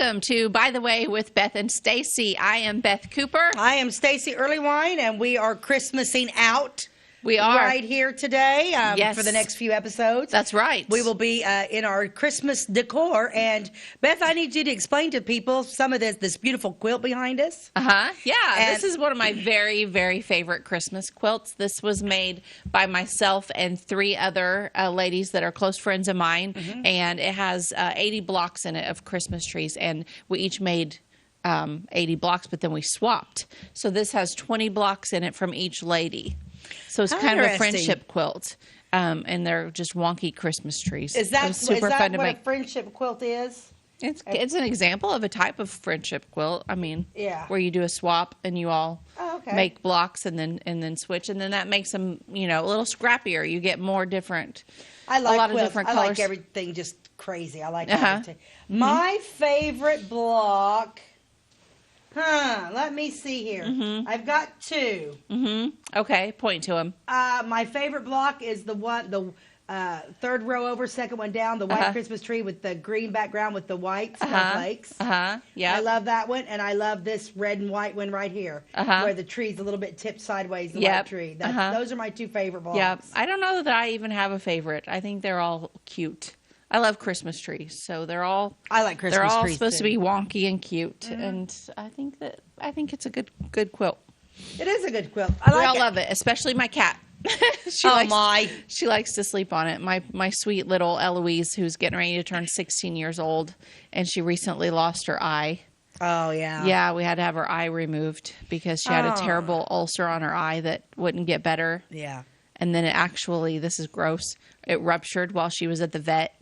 welcome to By the Way with Beth and Stacey. I am Beth Cooper. I am Stacey Earlywine, and we are Christmasing out. We are. Right here today Yes. for the next few episodes. That's right. We will be in our Christmas decor. And, Beth, I need you to explain to people some of this beautiful quilt behind us. Yeah, And this is one of my very, very favorite Christmas quilts. This was made by myself and 3 other ladies that are close friends of mine. And it has 80 blocks in it of Christmas trees. And we each made 80 blocks, but then we swapped. So this has 20 blocks in it from each lady. So it's kind of a friendship quilt, and they're just wonky Christmas trees. Is that super fun to what make. a friendship quilt is? It's an example of a type of friendship quilt. I mean, where you do a swap and you all make blocks and then switch, and then that makes them a little scrappier. You get more different. I like a lot quilts. of different I colors. like everything just crazy. I like everything. My favorite block. Let me see here. I've got 2. Okay, point to them. My favorite block is the third row over, second one down, the white Christmas tree with the green background with the white snowflakes. Yeah. I love that one, and I love this red and white one right here, where the tree's a little bit tipped sideways, the white tree. Those are my 2 favorite blocks. Yeah, I don't know that I even have a favorite. I think they're all cute. I love Christmas trees, so they're all. I like Christmas trees. They're all supposed too. to be wonky and cute, and I think it's a good quilt. It is a good quilt. We all love it, especially my cat. She likes to sleep on it. My sweet little Eloise, who's getting ready to turn 16 years old, and she recently lost her eye. Oh, yeah. Yeah, we had to have her eye removed because she had a terrible ulcer on her eye that wouldn't get better. Yeah. And then this is gross, it ruptured while she was at the vet.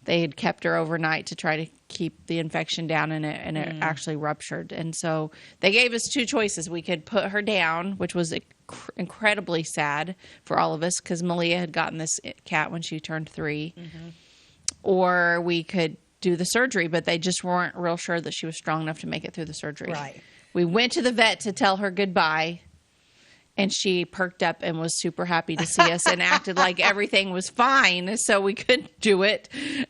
They had kept her overnight to try to keep the infection down in it, and it actually ruptured. And so they gave us 2 choices. We could put her down, which was incredibly sad for all of us because Malia had gotten this cat when she turned 3. Or we could do the surgery, but they just weren't real sure that she was strong enough to make it through the surgery. Right. We went to the vet to tell her goodbye. And she perked up and was super happy to see us and acted like everything was fine, so we could do it.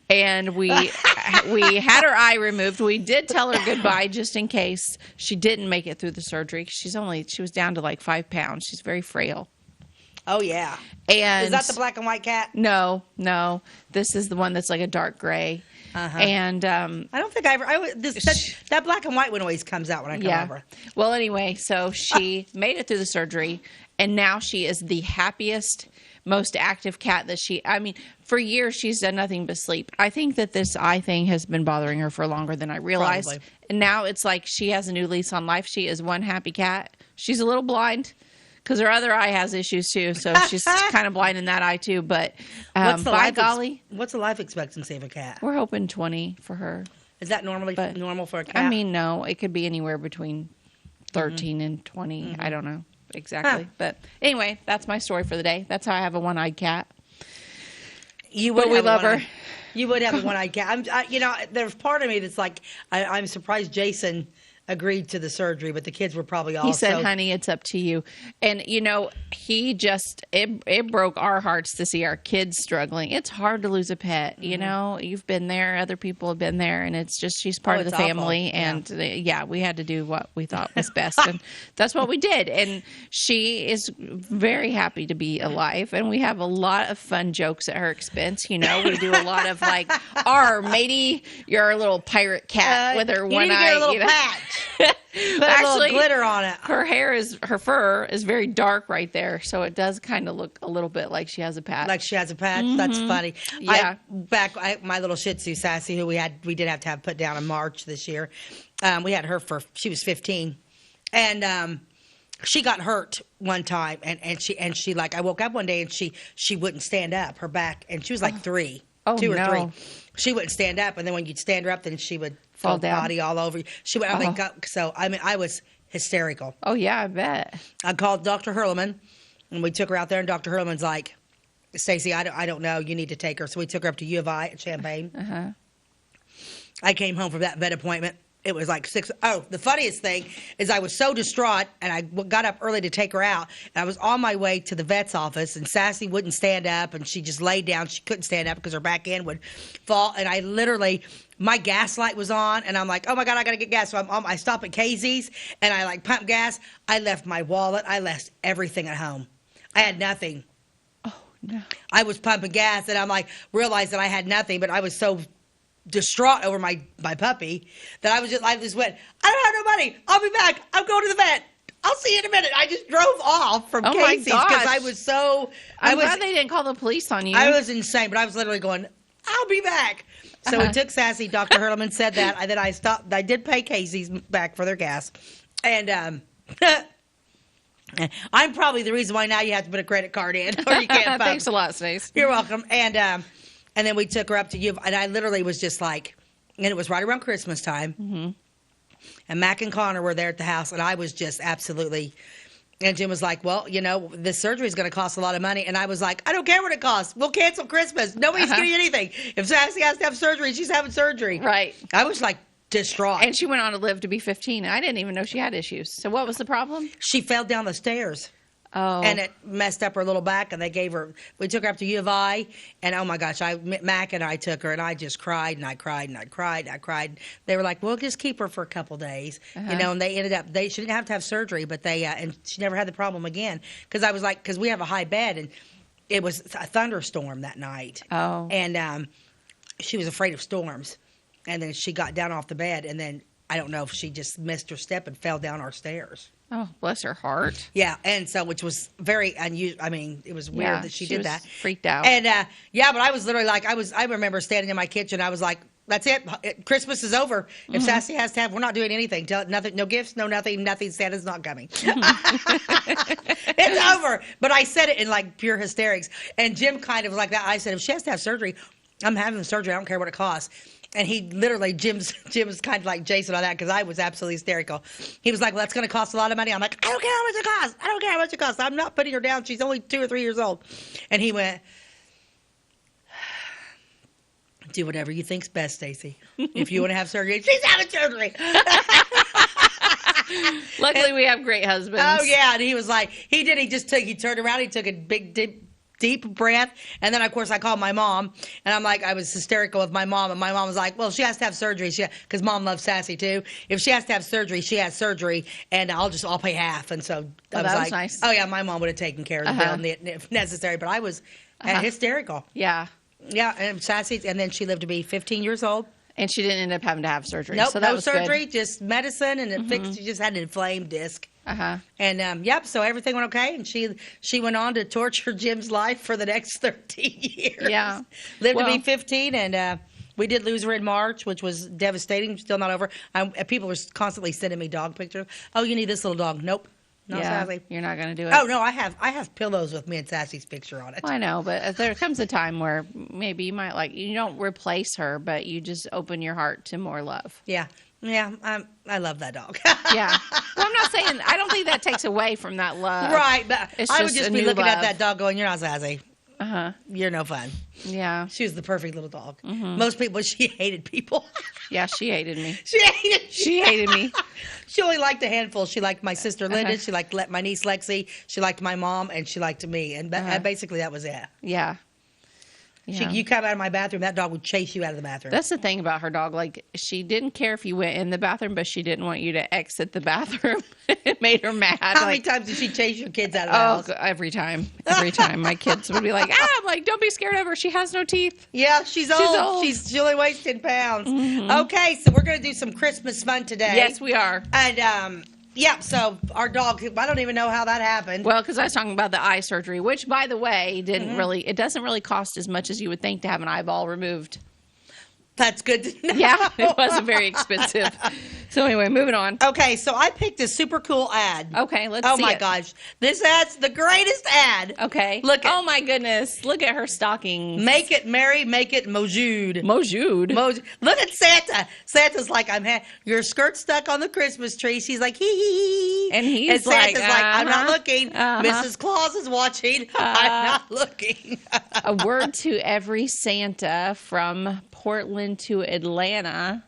And we had her eye removed. We did tell her goodbye just in case she didn't make it through the surgery. She was down to like 5 pounds. She's very frail. Oh, yeah. And is that the black and white cat? No. This is the one that's like a dark gray. And I don't think that black and white one always comes out when I come over. Well, anyway, so she made it through the surgery, and now she is the happiest, most active cat for years she's done nothing but sleep. I think that this eye thing has been bothering her for longer than I realized. Probably. And now it's like she has a new lease on life. She is one happy cat. She's a little blind because her other eye has issues too, so she's kind of blind in that eye too. But by golly, what's the life expectancy of a cat? we're hoping 20 for her. Is that normal for a cat? I mean, no, it could be anywhere between 13 and 20. I don't know exactly. But anyway, that's my story for the day. That's how I have a one-eyed cat. We love her. You would have a one-eyed cat. There's part of me that's like, I'm surprised Jason agreed to the surgery, but the kids were probably also. He said, honey, it's up to you. And, he just, it broke our hearts to see our kids struggling. It's hard to lose a pet, you've been there, other people have been there, and it's just, she's part of the family. Awful. And we had to do what we thought was best. And that's what we did. And she is very happy to be alive. And we have a lot of fun jokes at her expense. We do a lot of like, matey, you're a little pirate cat with her one eye. You need to get a little patch. Put a little glitter on it. Her fur is very dark right there, so it does kind of look a little bit like she has a patch. Like she has a patch? That's funny. Yeah. My little Shih Tzu, Sassy, who we did have to have put down in March this year. We had her she was 15. And she got hurt one time, and she like, I woke up one day and she wouldn't stand up, her back, and she was like 3. Oh, 2 or no. 3. She wouldn't stand up, and then when you'd stand her up, then she would fall down, body all over you. She would. I was hysterical. Oh yeah, I bet. I called Dr. Hurleman, and we took her out there, and Dr. Hurleman's like, Stacey, I don't know, you need to take her. So we took her up to U of I at Champaign. I came home from that vet appointment, it was like 6. Oh, the funniest thing is I was so distraught, and I got up early to take her out. And I was on my way to the vet's office, and Sassy wouldn't stand up, and she just laid down. She couldn't stand up because her back end would fall. And I literally, my gas light was on, and I'm like, oh my God, I got to get gas. So I stop at Casey's, and I like pump gas. I left my wallet. I left everything at home. I had nothing. Oh, no. I was pumping gas, and I'm like, realized that I had nothing, but I was so distraught over my puppy that I just went, I don't have no money. I'll be back. I'm going to the vet. I'll see you in a minute. I just drove off from Casey's because I was so. I'm glad they didn't call the police on you. I was insane, but I was literally going, I'll be back. So we took Sassy. Dr. Hurleman said that. And then I stopped. I did pay Casey's back for their gas. And I'm probably the reason why now you have to put a credit card in or you can't pump. Thanks a lot, Stace. You're welcome. And then we took her up to you, and I literally was just like, and it was right around Christmas time. Mm-hmm. And Mac and Connor were there at the house, and I was just absolutely, and Jim was like, well, you know, this surgery is going to cost a lot of money. And I was like, I don't care what it costs. We'll cancel Christmas. Nobody's getting anything. If Sassy has to have surgery, she's having surgery. Right. I was like distraught. And she went on to live to be 15. I didn't even know she had issues. So what was the problem? She fell down the stairs. Oh. And it messed up her little back, and we took her up to U of I, and oh my gosh, Mac and I took her, and I just cried, and I cried, and I cried, and I cried. They were like, we'll just keep her for a couple days, you know, and they ended up, she didn't have to have surgery, but and she never had the problem again, because I was like, because we have a high bed, and it was a thunderstorm that night. Oh. And she was afraid of storms, and then she got down off the bed, and then I don't know if she just missed her step and fell down our stairs. Oh, bless her heart. Yeah, and so, which was very unusual. I mean, it was weird that she did that. Freaked out. And, yeah, but I was literally like, I remember standing in my kitchen. I was like, that's it. Christmas is over. If Sassy has to have, we're not doing anything. Nothing, no gifts, no nothing, nothing. Santa's not coming. It's over. But I said it in like pure hysterics. And Jim kind of was like that. I said, if she has to have surgery, I'm having surgery. I don't care what it costs. And he literally, Jim's kind of like Jason on that because I was absolutely hysterical. He was like, well, that's going to cost a lot of money. I'm like, I don't care how much it costs. I don't care how much it costs. I'm not putting her down. She's only 2 or 3 years old. And he went, do whatever you think's best, Stacey. If you want to have surgery, she's having surgery. Luckily, we have great husbands. Oh, yeah. And he was like, he turned around, he took a big, deep breath, and then of course I called my mom, and I was hysterical with my mom, and my mom was like, well, she has to have surgery, because mom loves Sassy too. If she has to have surgery, she has surgery, and I'll pay half. And so I was like, nice. Oh yeah, my mom would have taken care of the bill if necessary, but I was hysterical. Yeah, and Sassy, and then she lived to be 15 years old. And she didn't end up having to have surgery. Nope, so that no was surgery, good. just medicine, and it fixed. She just had an inflamed disc. And so everything went okay, and she went on to torture Jim's life for the next 13 years. Yeah, lived to be 15, and we did lose her in March, which was devastating. Still not over. People were constantly sending me dog pictures. Oh, you need this little dog. Nope. No, Sassy. You're not going to do it. Oh no, I have pillows with me and Sassy's picture on it. Well, I know, but there comes a time where maybe you might you don't replace her, but you just open your heart to more love. Yeah, I love that dog. Yeah. Well, I'm not saying, I don't think that takes away from that love. Right, but I would just be looking love. at that dog going, you're not Sassy. You're no fun. Yeah. She was the perfect little dog. Most people, she hated people. Yeah, she hated me. She hated me. She only liked a handful. She liked my sister Linda. She liked my niece Lexi. She liked my mom, and she liked me. And basically that was it. Yeah. You come out of my bathroom, that dog would chase you out of the bathroom. That's the thing about her dog. Like, she didn't care if you went in the bathroom, but she didn't want you to exit the bathroom. It made her mad. How many times did she chase your kids out of the house? Every time. Every time. My kids would be like, I'm like, don't be scared of her. She has no teeth. Yeah, she's old. She only weighs 10 pounds. Okay, so we're going to do some Christmas fun today. Yes, we are. And, yeah, so our dog, I don't even know how that happened. Well, because I was talking about the eye surgery, which, by the way, it doesn't really cost as much as you would think to have an eyeball removed. That's good to know. Yeah, it wasn't very expensive. So anyway, moving on. Okay, so I picked a super cool ad. Okay, let's see Oh my gosh. This ad's the greatest ad. Okay. Oh my goodness. Look at her stockings. Make it merry, make it mojude. Mojude. Look at Santa. Santa's like, your skirt stuck on the Christmas tree. She's like, hee hee hee. And Santa's like, I'm not looking. Mrs. Claus is watching. I'm not looking. A word to every Santa from Portland to Atlanta.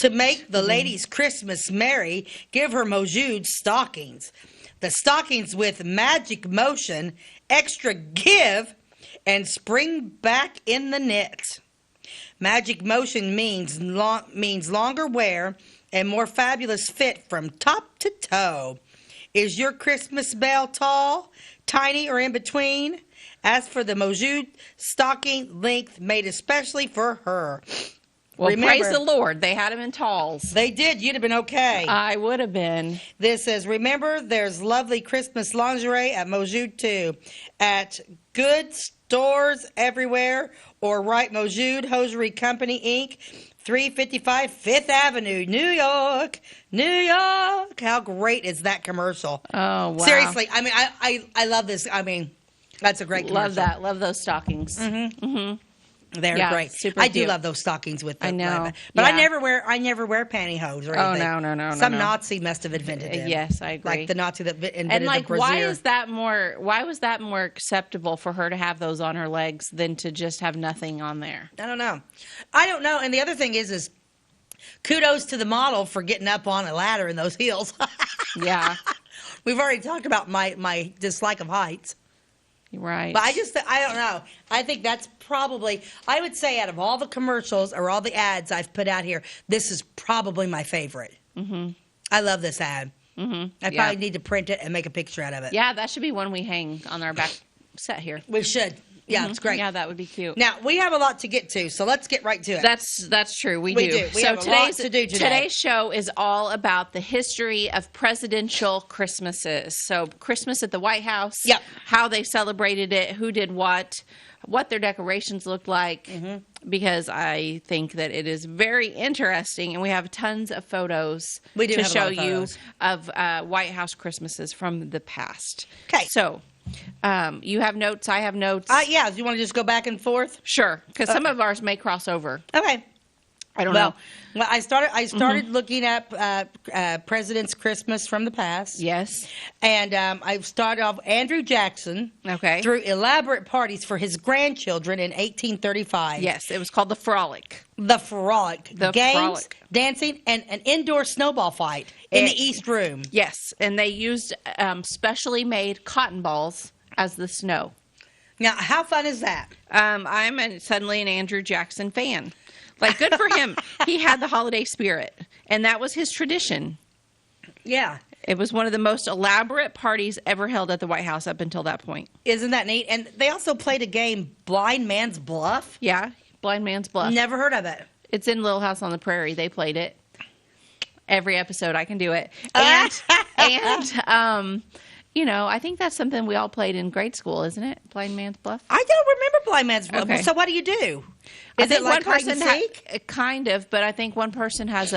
To make the ladies' Christmas merry, give her Mojude stockings. The stockings with magic motion, extra give, and spring back in the knit. Magic motion means longer wear and more fabulous fit from top to toe. Is your Christmas bell tall, tiny, or in between? As for the Mojude stocking length made especially for her. Well, Remember, praise the Lord. They had them in talls. They did. You'd have been okay. I would have been. This says, remember, there's lovely Christmas lingerie at Mojude, too. At good stores everywhere, or write Mojude Hosiery Company, Inc., 355 Fifth Avenue, New York, New York. How great is that commercial? Oh, wow. Seriously, I mean, I love this. I mean, that's a great commercial. Love that. Love those stockings. Mm-hmm. Mm-hmm. They're great. Super I cute. do love those stockings with them. I know. But Yeah. I never wear pantyhose or anything. Oh, no. Some Nazi must have invented them. Yes, I agree. Like the Nazi that invented And like, the brassiere. why was that more acceptable for her to have those on her legs than to just have nothing on there? I don't know. And the other thing is kudos to the model for getting up on a ladder in those heels. Yeah. We've already talked about my dislike of heights. Right. But I don't know. I think that's probably, I would say out of all the commercials or all the ads I've put out here, this is probably my favorite. Mm-hmm. I love this ad. Mm-hmm. I probably need to print it and make a picture out of it. Yeah, that should be one we hang on our back set here. We should. Yeah, it's great. Yeah, that would be cute. Now, we have a lot to get to, so let's get right to it. That's true. We do. do. We have a lot to do today. Today's show is all about the history of presidential Christmases. So Christmas at the White House, how they celebrated it, who did what their decorations looked like, because I think that it is very interesting, and we have tons of photos to show you of White House Christmases from the past. Okay. So you have notes. I have notes. Yeah. Do you want to just go back and forth? Sure, because some of ours may cross over. Okay. I don't know. Well, I started looking up President's Christmas from the past. Yes. And I started off Andrew Jackson. Okay. Threw elaborate parties for his grandchildren in 1835. Yes, it was called the Frolic. The Frolic. The Games, Frolic. dancing, and an indoor snowball fight in the East Room. Yes, and they used specially made cotton balls as the snow. Now, how fun is that? I'm suddenly an Andrew Jackson fan. Like, good for him. He had the holiday spirit, and that was his tradition. Yeah. It was one of the most elaborate parties ever held at the White House up until that point. Isn't that neat? And they also played a game, Blind Man's Bluff. Yeah, Blind Man's Bluff. Never heard of it. It's in Little House on the Prairie. They played it. Every episode, I can do it. And you know, I think that's something we all played in grade school, isn't it? Blind Man's Bluff? I don't remember Blind Man's Bluff. Okay. So what do you do? I Is think it like one hide person and seek? kind of, but I think one person has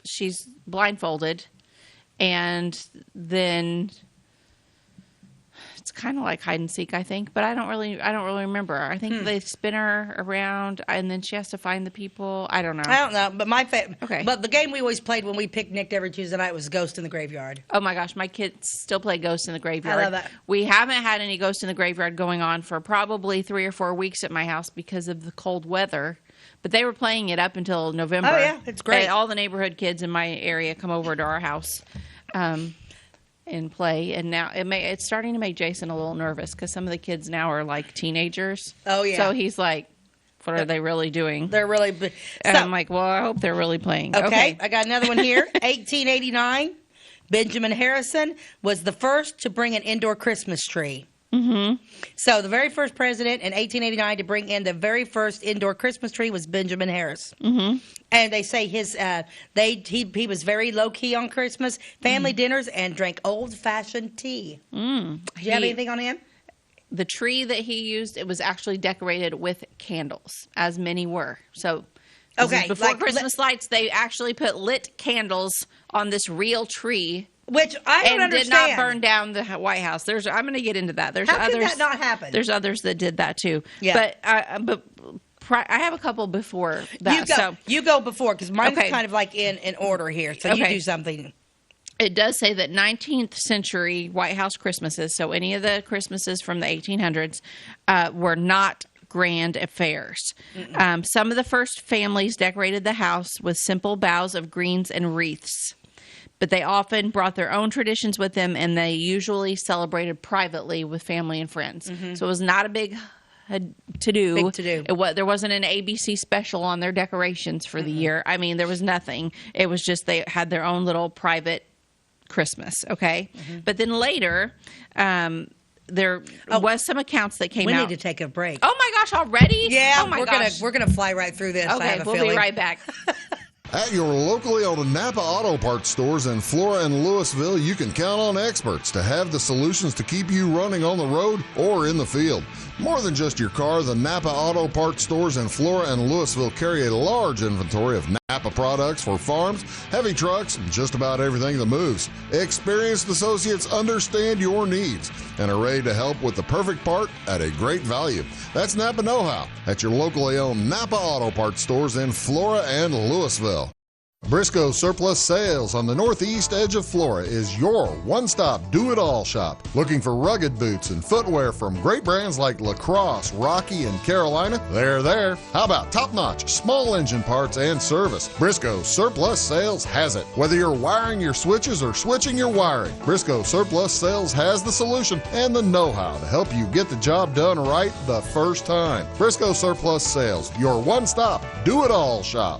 she's blindfolded, and then it's kind of like hide and seek, I think, but I don't really remember. I think they spin her around, and then she has to find the people. I don't know. I don't know, but Okay. But the game we always played when we picnicked every Tuesday night was Ghost in the Graveyard. Oh my gosh, my kids still play Ghost in the Graveyard. I love that. We haven't had any Ghost in the Graveyard going on for probably 3 or 4 weeks at my house because of the cold weather. But they were playing it up until November. Oh yeah, it's great. And all the neighborhood kids in my area come over to our house and play. And now it's starting to make Jason a little nervous because some of the kids now are like teenagers. Oh yeah. So he's like, what are they really doing? They're really. And I'm like, well, I hope they're really playing. Okay, I got another one here. 1889, Benjamin Harrison was the first to bring an indoor Christmas tree. Mm-hmm. So the very first president in 1889 to bring in the very first indoor Christmas tree was Benjamin Harris. Mm-hmm. And they say he was very low key on Christmas, family dinners, and drank old fashioned tea. Do you have anything on him? The tree that he used, it was actually decorated with candles, as many were. So before Christmas lights, they actually put lit candles on this real tree. Which I don't understand. Did not burn down the White House. I'm going to get into that. How could that not happen? There's others that did that too. Yeah. But I have a couple before that. You go before, because mine's kind of like in order here. So you do something. It does say that 19th century White House Christmases, so any of the Christmases from the 1800s, were not grand affairs. Some of the first families decorated the house with simple boughs of greens and wreaths. But they often brought their own traditions with them, and they usually celebrated privately with family and friends. So it was not a big to-do. Big to-do. There wasn't an ABC special on their decorations for the year. I mean, there was nothing. It was just they had their own little private Christmas, okay? But then later, there was some accounts that came out. We need to take a break. Oh, my gosh, already? Yeah, oh my gosh. We're gonna fly right through this. I Okay, have a we'll feeling. be right back. At your locally owned Napa Auto Parts stores in Flora and Louisville, you can count on experts to have the solutions to keep you running on the road or in the field. More than just your car, the Napa Auto Parts stores in Flora and Louisville carry a large inventory of Napa products for farms, heavy trucks, and just about everything that moves. Experienced associates understand your needs and are ready to help with the perfect part at a great value. That's Napa Know-How at your locally owned Napa Auto Parts stores in Flora and Louisville. Briscoe Surplus Sales on the northeast edge of Flora is your one-stop do-it-all shop. Looking for rugged boots and footwear from great brands like Lacrosse, Rocky, and Carolina? They're there. How about top-notch small engine parts and service? Briscoe Surplus Sales has it. Whether you're wiring your switches or switching your wiring, Briscoe Surplus Sales has the solution and the know-how to help you get the job done right the first time. Briscoe Surplus Sales, your one-stop do-it-all shop.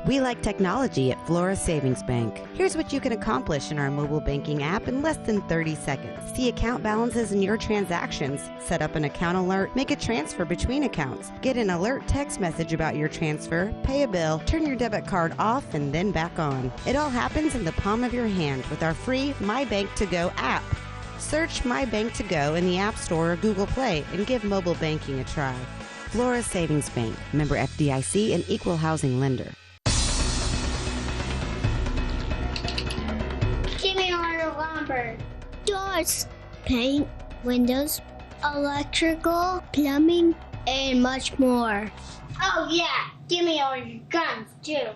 We like technology at Flora Savings Bank. Here's what you can accomplish in our mobile banking app in less than 30 seconds. See account balances in your transactions, set up an account alert, make a transfer between accounts, get an alert text message about your transfer, pay a bill, turn your debit card off and then back on. It all happens in the palm of your hand with our free My Bank to Go app. Search My Bank to Go in the App Store or Google Play and give mobile banking a try. Flora Savings Bank, member FDIC and equal housing lender. Doors, paint, windows, electrical, plumbing, and much more. Oh yeah, give me all your guns too.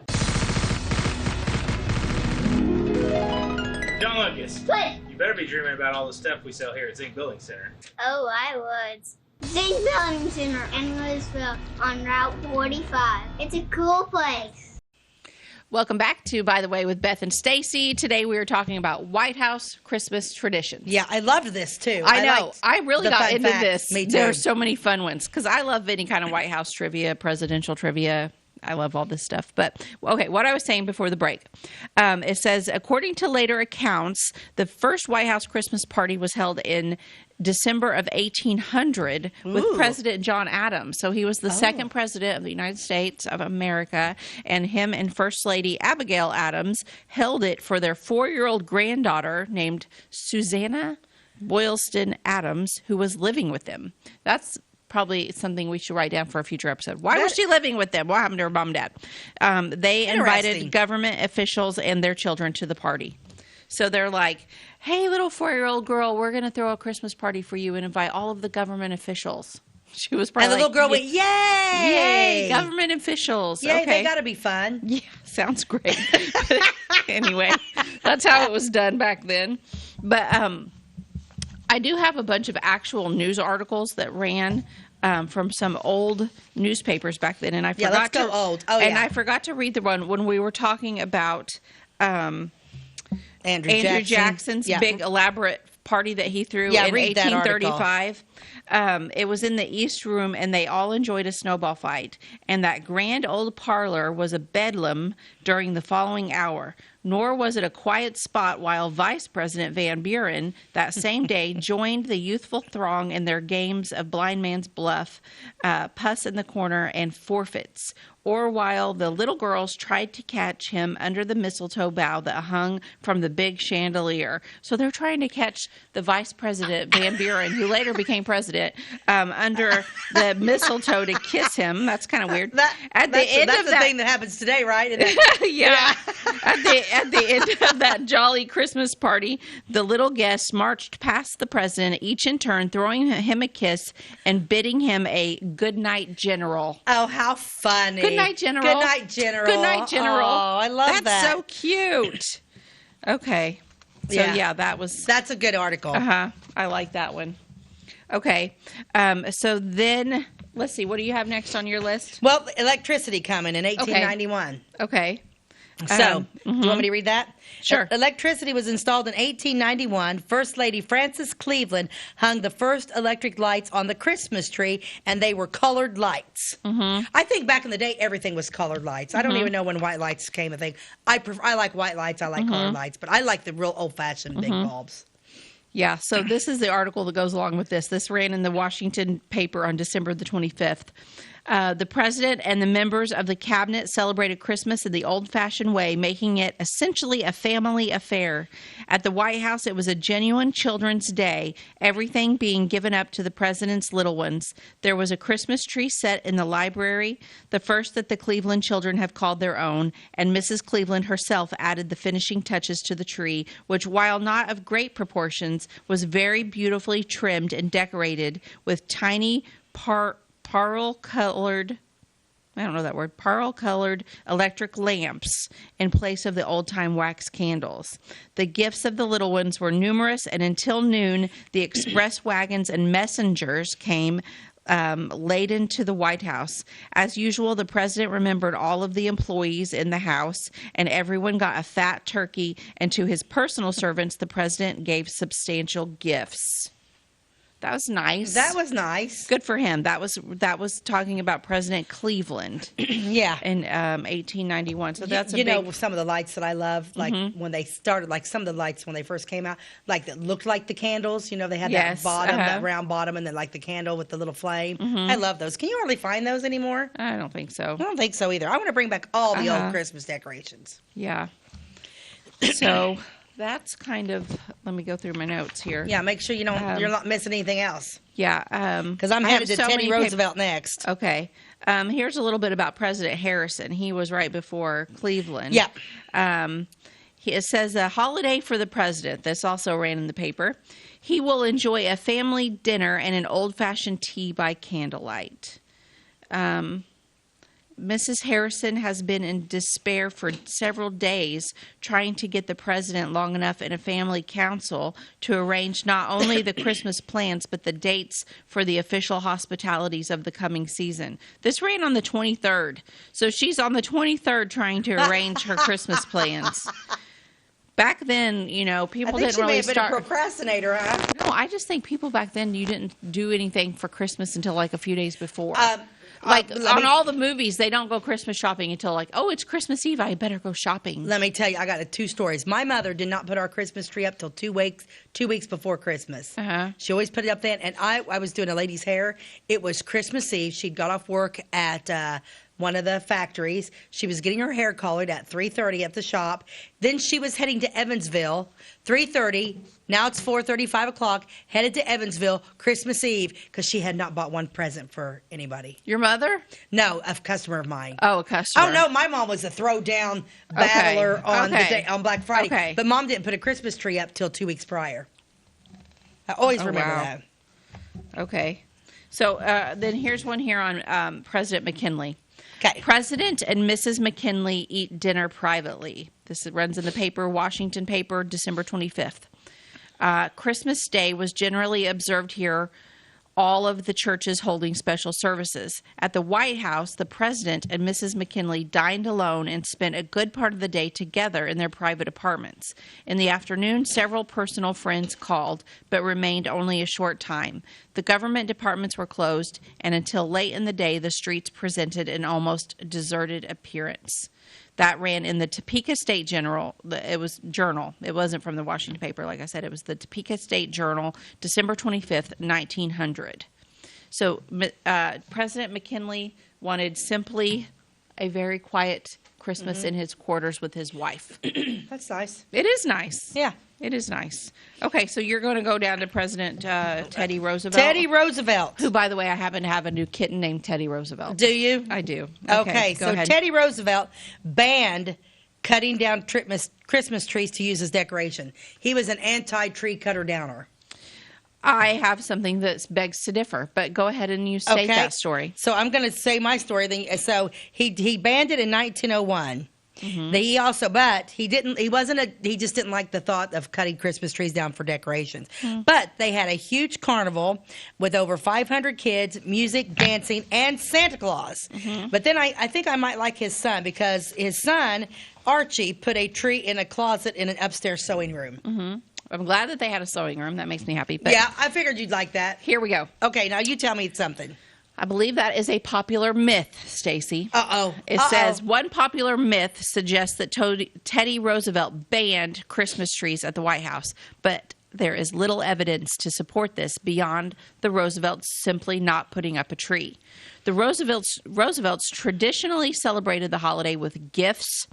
John Lucas. What? You better be dreaming about all the stuff we sell here at Zink Building Center. Oh, I would. Zink Building Center in Louisville on Route 45. It's a cool place. Welcome back to By the Way with Beth and Stacey. Today we are talking about White House Christmas traditions. Yeah, I loved this too. I know. I really got into facts. this. Me too. There are so many fun ones because I love any kind of White House trivia, presidential trivia. I love all this stuff. But, okay, what I was saying before the break. It says, according to later accounts, the first White House Christmas party was held in December of 1800 with President John Adams. So he was the second president of the United States of America, and him and First Lady Abigail Adams held it for their 4-year-old granddaughter named Susanna Boylston Adams, who was living with them. That's probably something we should write down for a future episode. Why was she living with them? What happened to her mom and dad? They invited government officials and their children to the party. So they're like, hey, little 4-year-old girl, we're going to throw a Christmas party for you and invite all of the government officials. She was probably And the little girl went, yay! Yay, government officials. Yay, okay. they got to be fun. Yeah, sounds great. Anyway, that's how it was done back then. But I do have a bunch of actual news articles that ran from some old newspapers back then, and I forgot let's go old. Oh, and yeah. I forgot to read the one when we were talking about Andrew Jackson's big elaborate party that he threw in read that 1835. It was in the East Room, and they all enjoyed a snowball fight. And that grand old parlor was a bedlam during the following hour. Nor was it a quiet spot while Vice President Van Buren that same day joined the youthful throng in their games of blind man's bluff, puss in the corner, and forfeits, or while the little girls tried to catch him under the mistletoe bough that hung from the big chandelier. So they're trying to catch the Vice President Van Buren, who later became president, under the mistletoe to kiss him. That's kind of weird. That's the thing that happens today, right? Yeah. At the end of that jolly Christmas party, the little guests marched past the president, each in turn throwing him a kiss and bidding him a good night, General. Oh, how funny. Good night, General. Good night, General. Good night, General. Oh, I love that. That's so cute. Okay. So, yeah, that's a good article. I like that one. Okay. So then, let's see. What do you have next on your list? Well, electricity coming in 1891. Okay. So, do you want me to read that? Sure. Electricity was installed in 1891. First Lady Frances Cleveland hung the first electric lights on the Christmas tree, and they were colored lights. I think back in the day, everything was colored lights. I don't even know when white lights came a thing. I like white lights. I like colored lights, but I like the real old-fashioned big bulbs. Yeah, so this is the article that goes along with this. This ran in the Washington paper on December the 25th. The president and the members of the cabinet celebrated Christmas in the old-fashioned way, making it essentially a family affair. At the White House, it was a genuine children's day, everything being given up to the president's little ones. There was a Christmas tree set in the library, the first that the Cleveland children have called their own, and Mrs. Cleveland herself added the finishing touches to the tree, which, while not of great proportions, was very beautifully trimmed and decorated with tiny pearl-colored electric lamps in place of the old-time wax candles. The gifts of the little ones were numerous, and until noon, the express wagons and messengers came laden to the White House. As usual, the president remembered all of the employees in the house, and everyone got a fat turkey, and to his personal servants, the president gave substantial gifts. That was nice. That was nice. Good for him. That was talking about President Cleveland. Yeah. In 1891. So that's you know some of the lights that I love, like when they started, like some of the lights when they first came out, like that looked like the candles. You know, they had that bottom, that round bottom, and then like the candle with the little flame. I love those. Can you hardly find those anymore? I don't think so. I don't think so either. I want to bring back all the old Christmas decorations. Yeah. So that's kind of, let me go through my notes here. Yeah, make sure you're not missing anything else. Yeah. Because I'm headed to Teddy Roosevelt next. Okay. Here's a little bit about President Harrison. He was right before Cleveland. Yeah. It says a holiday for the president. This also ran in the paper. He will enjoy a family dinner and an old-fashioned tea by candlelight. Mrs. Harrison has been in despair for several days trying to get the president long enough in a family council to arrange not only the Christmas plans but the dates for the official hospitalities of the coming season. This ran on the 23rd, so she's on the 23rd trying to arrange her Christmas plans. Back then, people didn't really start. I think she may have been a procrastinator, huh? No, I just think people back then, you didn't do anything for Christmas until like a few days before. All the movies, they don't go Christmas shopping until like, oh, it's Christmas Eve, I better go shopping. Let me tell you, I got two stories. My mother did not put our Christmas tree up till 2 weeks before Christmas. She always put it up then, and I was doing a lady's hair. It was Christmas Eve. She'd got off work at one of the factories. She was getting her hair colored at 3:30 at the shop. Then she was heading to Evansville, 3:30. Now it's 4:30, 5 o'clock, headed to Evansville, Christmas Eve, because she had not bought one present for anybody. Your mother? No, a customer of mine. Oh, a customer. Oh, no, my mom was a throwdown battler on Black Friday. Okay. But Mom didn't put a Christmas tree up till 2 weeks prior. I always remember that. Okay. So then here's one here on President McKinley. Okay. President and Mrs. McKinley eat dinner privately. This runs in the paper, Washington paper, December 25th. Christmas Day was generally observed here, all of the churches holding special services. At the White House, the president and Mrs. McKinley dined alone and spent a good part of the day together in their private apartments. In the afternoon, several personal friends called, but remained only a short time. The government departments were closed, and until late in the day, the streets presented an almost deserted appearance. That ran in the Topeka State Journal. It was Journal. It wasn't from the Washington paper. Like I said, it was the Topeka State Journal, December 25th, 1900. So President McKinley wanted simply a very quiet Christmas in his quarters with his wife. That's nice. It is nice. Yeah. It is nice. Okay, so you're going to go down to President Teddy Roosevelt. Teddy Roosevelt. Who, by the way, I happen to have a new kitten named Teddy Roosevelt. Do you? I do. Okay, go so ahead. Teddy Roosevelt banned cutting down Christmas trees to use as decoration. He was an anti-tree cutter downer. I have something that begs to differ, but go ahead and you state that story. So I'm going to say my story. So he banned it in 1901. He just didn't like the thought of cutting Christmas trees down for decorations. But they had a huge carnival with over 500 kids, music, dancing, and Santa Claus. But then I think I might like his son, because his son, Archie, put a tree in a closet in an upstairs sewing room. I'm glad that they had a sewing room. That makes me happy. But Yeah, I figured you'd like that. here we go. Okay, now you tell me something. I believe that is a popular myth, Stacey. It Uh-oh. says one popular myth suggests that Teddy Roosevelt banned Christmas trees at the White House, but there is little evidence to support this beyond the Roosevelts simply not putting up a tree. The Roosevelts traditionally celebrated the holiday with gifts,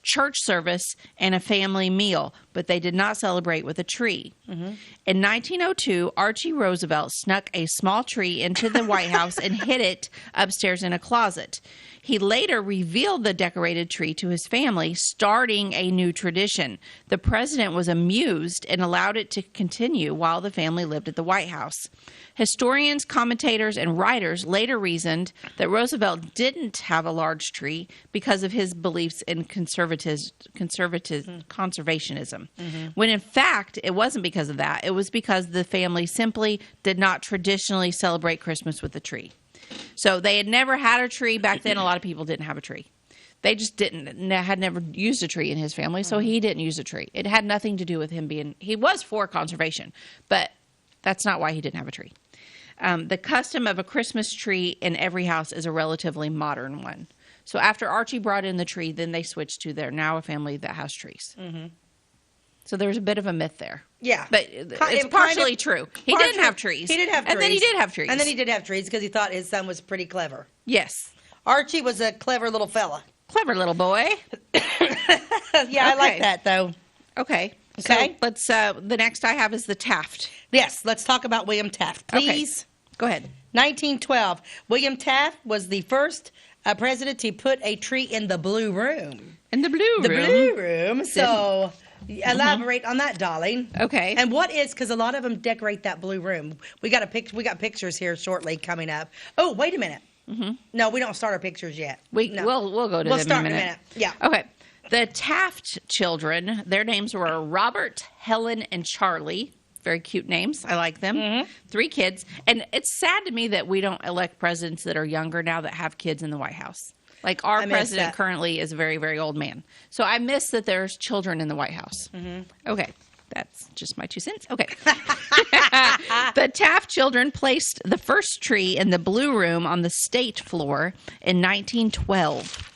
church service, and a family meal, but they did not celebrate with a tree. In 1902, Archie Roosevelt snuck a small tree into the White House and hid it upstairs in a closet. He later revealed the decorated tree to his family, starting a new tradition. The president was amused and allowed it to continue while the family lived at the White House. Historians, commentators, and writers later reasoned that Roosevelt didn't have a large tree because of his beliefs in conservationism. When in fact, it wasn't because of that. It was because the family simply did not traditionally celebrate Christmas with a tree. So they had never had a tree back then. A lot of people didn't have a tree. They just had never used a tree in his family, so he didn't use a tree. It had nothing to do with him he was for conservation, but that's not why he didn't have a tree. The custom of a Christmas tree in every house is a relatively modern one. So after Archie brought in the tree, then they switched to they're now a family that has trees. So there's a bit of a myth there. Yeah. But it's partially true. He didn't have trees. He did have trees. And then he did have trees. And then he did have trees because he thought his son was pretty clever. Yes. Archie was a clever little fella. Clever little boy. Yeah, I like that, though. Okay. Okay. So let's, the next I have is the Taft. Yes, let's talk about William Taft, please. Okay. Go ahead. 1912. William Taft was the first president to put a tree in the Blue Room. In the Blue Room. The Blue Room. So elaborate on that, darling. Okay. And what is, because a lot of them decorate that Blue Room. We got pictures here shortly coming up. Oh, wait a minute. No, we don't start our pictures yet. We'll go to them start in a minute. Yeah. Okay. The Taft children, their names were Robert, Helen, and Charlie. Very cute names. I like them. 3 kids. And it's sad to me that we don't elect presidents that are younger now that have kids in the White House. Like our president currently is a very, very old man. So I miss that there's children in the White House. Okay. That's just my 2 cents. Okay. The Taft children placed the first tree in the Blue Room on the state floor in 1912.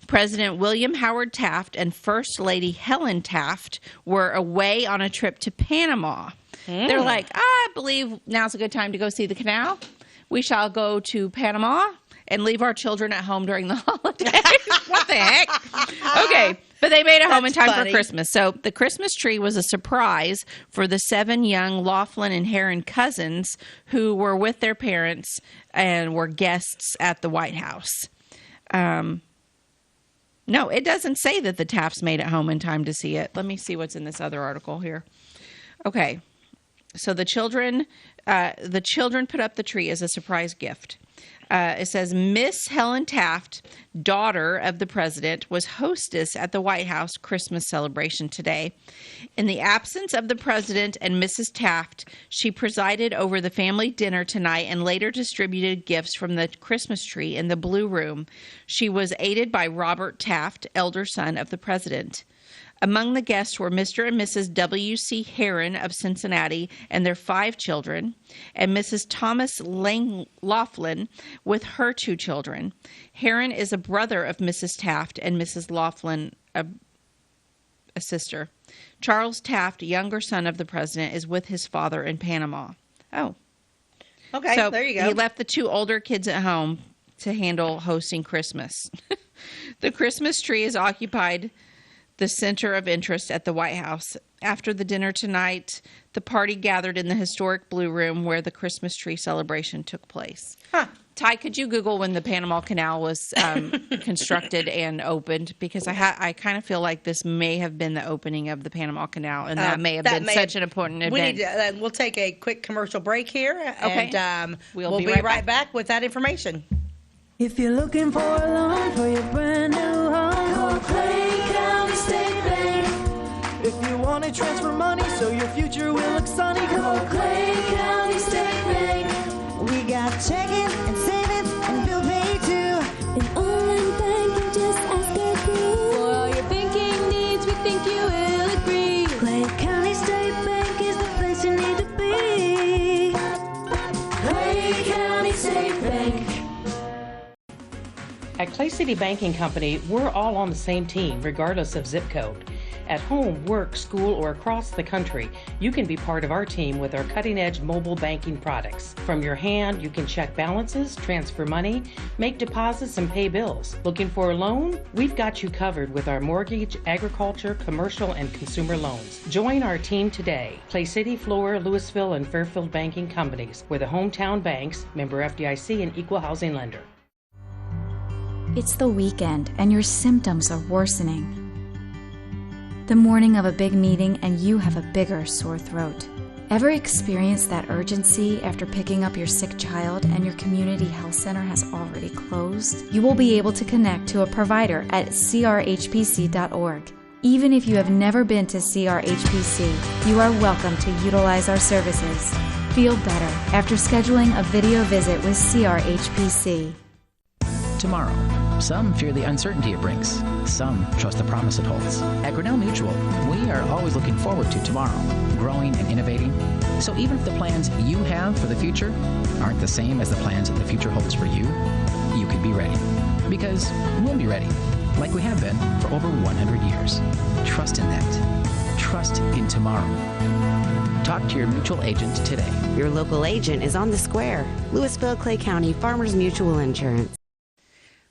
President William Howard Taft and First Lady Helen Taft were away on a trip to Panama. They're like, I believe now's a good time to go see the canal. We shall go to Panama and leave our children at home during the holidays. What the heck? Okay. But they made it home in time for Christmas. So the Christmas tree was a surprise for the 7 young Laughlin and Heron cousins who were with their parents and were guests at the White House. No, it doesn't say that the Tafts made it home in time to see it. Let me see what's in this other article here. Okay. So the children put up the tree as a surprise gift. It says Miss Helen Taft, daughter of the president, was hostess at the White House Christmas celebration today. In the absence of the president and Mrs. Taft, she presided over the family dinner tonight and later distributed gifts from the Christmas tree in the Blue Room. She was aided by Robert Taft, elder son of the president. Among the guests were Mr. and Mrs. W.C. Heron of Cincinnati and their 5 children, and Mrs. Thomas Laughlin with her 2 children. Heron is a brother of Mrs. Taft and Mrs. Laughlin, a sister. Charles Taft, younger son of the president, is with his father in Panama. Oh. Okay, so there you go. He left the 2 older kids at home to handle hosting Christmas. The Christmas tree is occupied the center of interest at the White House. After the dinner tonight, the party gathered in the historic Blue Room where the Christmas tree celebration took place. Ty, could you Google when the Panama Canal was constructed and opened? Because I kind of feel like this may have been the opening of the Panama Canal, and that may have been such an important event. We'll take a quick commercial break here, okay. And we'll be right back with that information. If you're looking for a loan for your brand new home, go Clay they transfer money so your future will look sunny. Call Clay County State Bank. We got checking and savings and bill pay too. An online banking, just ask our crew. For all your banking needs, we think you will agree. Clay County State Bank is the place you need to be. Clay County State Bank. At Clay City Banking Company, we're all on the same team, regardless of zip code. At home, work, school, or across the country, you can be part of our team with our cutting-edge mobile banking products. From your hand, you can check balances, transfer money, make deposits, and pay bills. Looking for a loan? We've got you covered with our mortgage, agriculture, commercial, and consumer loans. Join our team today. Clay City, Flora, Louisville, and Fairfield Banking Companies. We're the hometown banks, member FDIC, and equal housing lender. It's the weekend and your symptoms are worsening. The morning of a big meeting and you have a bigger sore throat. Ever experienced that urgency after picking up your sick child and your community health center has already closed? You will be able to connect to a provider at crhpc.org. Even if you have never been to CRHPC, you are welcome to utilize our services. Feel better after scheduling a video visit with CRHPC. Tomorrow. Some fear the uncertainty it brings. Some trust the promise it holds. At Grinnell Mutual, we are always looking forward to tomorrow, growing and innovating. So even if the plans you have for the future aren't the same as the plans that the future holds for you, you can be ready. Because we'll be ready, like we have been for over 100 years. Trust in that. Trust in tomorrow. Talk to your mutual agent today. Your local agent is on the square. Louisville, Clay County Farmers Mutual Insurance.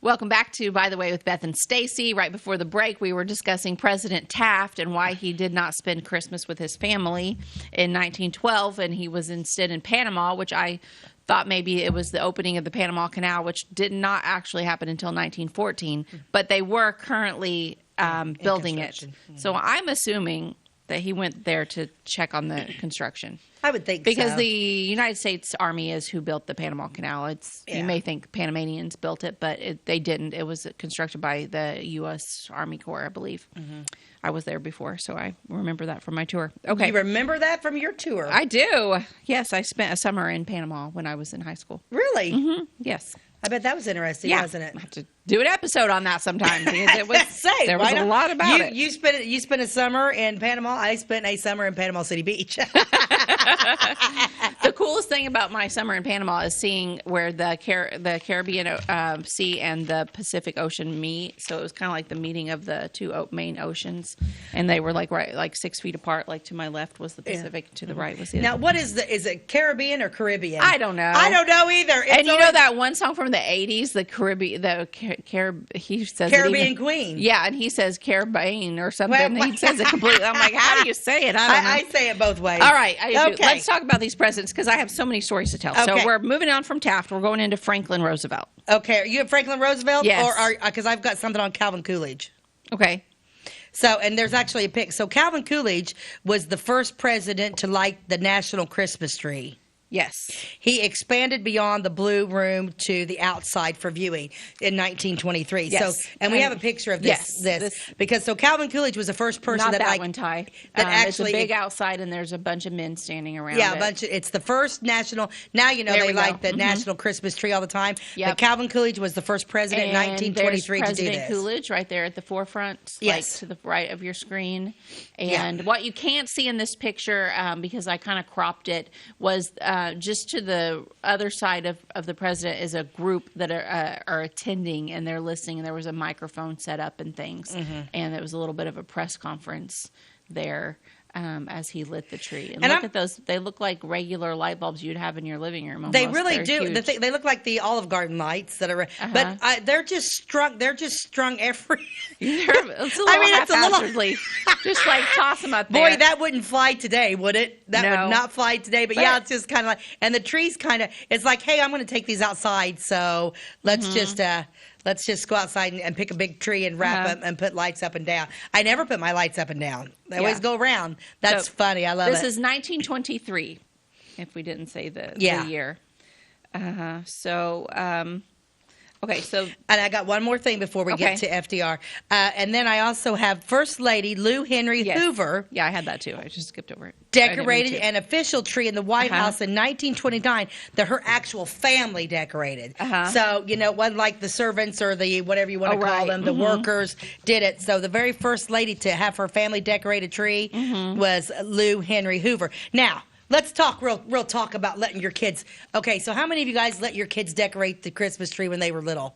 Welcome back to By the Way with Beth and Stacey. Right before the break, we were discussing President Taft and why he did not spend Christmas with his family in 1912, and he was instead in Panama, which I thought maybe it was the opening of the Panama Canal, which did not actually happen until 1914, but they were currently building it. Mm-hmm. So I'm assuming that he went there to check on the construction. I would think because so. the United States Army is who built the Panama Canal. You may think Panamanians built it, but they didn't. It was constructed by the U.S. Army Corps, I believe. Mm-hmm. I was there before, so I remember that from my tour. Okay, you remember that from your tour? I do. Yes, I spent a summer in Panama when I was in high school. Really? Mm-hmm. Yes. I bet that was interesting, wasn't it? I have to do an episode on that sometime because it was there was a lot about it. You spent a summer in Panama. I spent a summer in Panama City Beach. The coolest thing about my summer in Panama is seeing where the Caribbean Sea and the Pacific Ocean meet. So it was kind of like the meeting of the two main oceans, and they were like 6 feet apart. Like to my left was the Pacific, to the right was the other. Now, what is it Caribbean or Caribbean? I don't know. I don't know either. And you know that one song from the 80s, the Caribbean, he says Caribbean Queen. Yeah, and he says Caribbean or something. He says it completely. I'm like, how do you say it? I don't know. I say it both ways. All right. Okay. Let's talk about these presidents because I have so many stories to tell. Okay. So we're moving on from Taft. We're going into Franklin Roosevelt. Okay. Are you at Franklin Roosevelt? Yes. Or because I've got something on Calvin Coolidge. Okay. So, and there's actually a pic. So Calvin Coolidge was the first president to light the national Christmas tree. Yes. He expanded beyond the blue room to the outside for viewing in 1923. Yes. So, and we have a picture of this because so Calvin Coolidge was the first person that one, Ty. That actually it's a big outside and there's a bunch of men standing around. Yeah, it's the first national. Now they light the national Christmas tree all the time. Yep. But Calvin Coolidge was the first president in 1923 to do this. President Coolidge right there at the forefront, like to the right of your screen. And what you can't see in this picture, because I kind of cropped it, was just to the other side of the president is a group that are attending and they're listening. And there was a microphone set up and things. Mm-hmm. And there was a little bit of a press conference there as he lit the tree. And look at those. They look like regular light bulbs you'd have in your living room. Almost. They really do. They look like the Olive Garden lights that are. But they're just strung. They're just strung every. It's a little just like toss them up there. Boy, that wouldn't fly today, would it? That would not fly today. But yeah, it's just kind of like, and the trees kind of. It's like, hey, I'm going to take these outside, so let's just go outside and pick a big tree and wrap them and put lights up and down. I never put my lights up and down. They always go around. That's funny. I love it. This is 1923, if we didn't say the year. Okay, so and I got one more thing before we get to FDR, and then I also have First Lady Lou Henry Hoover. Yeah, I had that too. I just skipped over it. Decorated an official tree in the White House in 1929 that her actual family decorated. So, you know, it wasn't like the servants or the whatever you want to call them, the workers did it. So the very first lady to have her family decorate a tree was Lou Henry Hoover. Now, let's talk real talk about letting your kids. Okay, so how many of you guys let your kids decorate the Christmas tree when they were little?